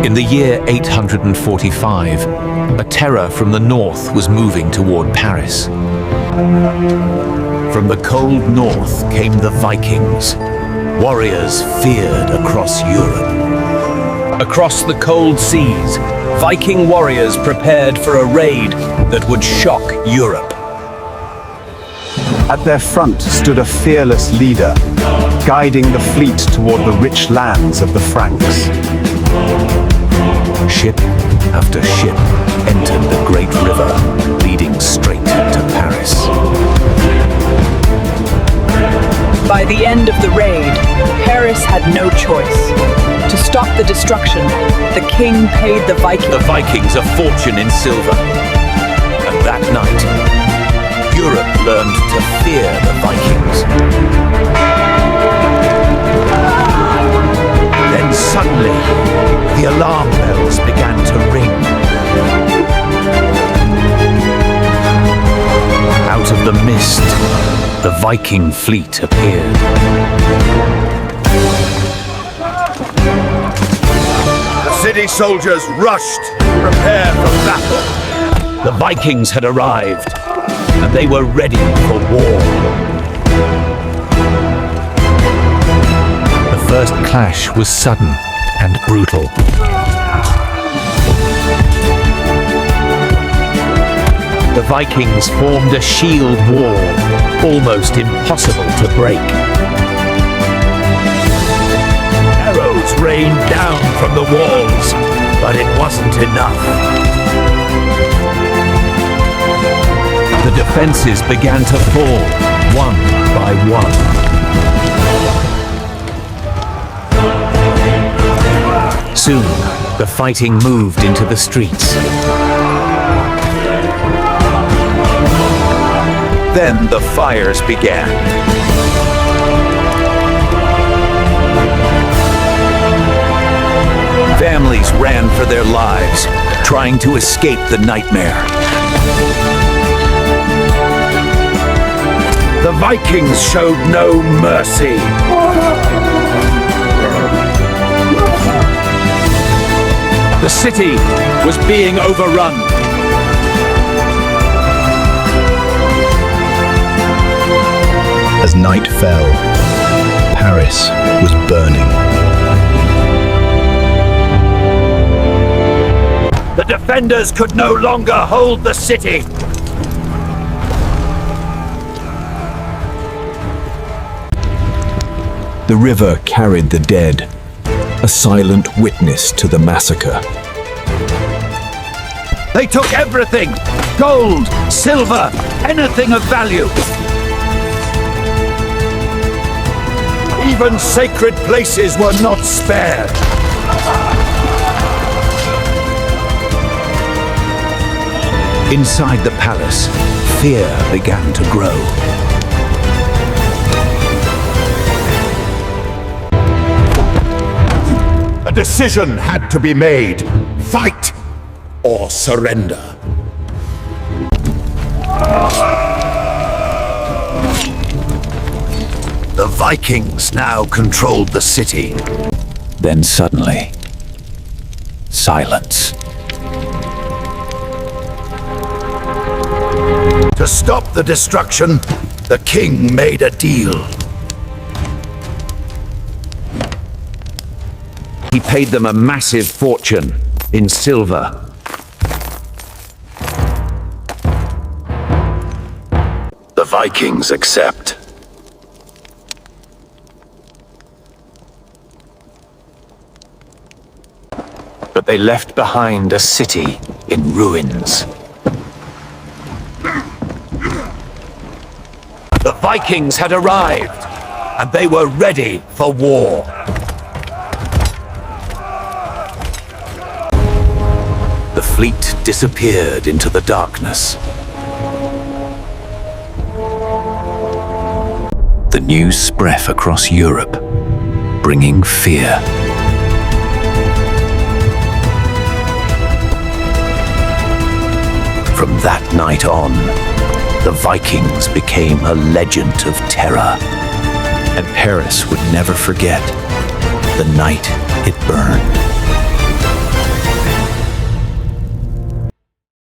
In the year 845, a terror from the north was moving toward Paris. From the cold north came the Vikings, warriors feared across Europe. Across the cold seas, Viking warriors prepared for a raid that would shock Europe. At their front stood a fearless leader, guiding the fleet toward the rich lands of the Franks. Ship after ship entered the great river, leading straight to Paris. By the end of the raid, Paris had no choice. To stop the destruction, the king paid the Vikings a fortune in silver. And that night, Europe learned to fear the Vikings. Then suddenly, the alarm bells began to ring. Out of the mist, the Viking fleet appeared. The city soldiers rushed to prepare for battle. The Vikings had arrived, and they were ready for war. The first clash was sudden and brutal. The Vikings formed a shield wall, almost impossible to break. Arrows rained down from the walls, but it wasn't enough. The defenses began to fall, one by one. Soon, the fighting moved into the streets. Then the fires began. Families ran for their lives, trying to escape the nightmare. The Vikings showed no mercy. The city was being overrun. As night fell, Paris was burning. The defenders could no longer hold the city. The river carried the dead, a silent witness to the massacre. They took everything! Gold, silver, anything of value. Even sacred places were not spared. Inside the palace, fear began to grow. A decision had to be made. Fight or surrender. The Vikings now controlled the city. Then suddenly, silence. To stop the destruction, the king made a deal. He paid them a massive fortune in silver. The Vikings accept. But they left behind a city in ruins. The Vikings had arrived, and they were ready for war. The fleet disappeared into the darkness. The news spread across Europe, bringing fear. From that night on, the Vikings became a legend of terror, and Paris would never forget the night it burned.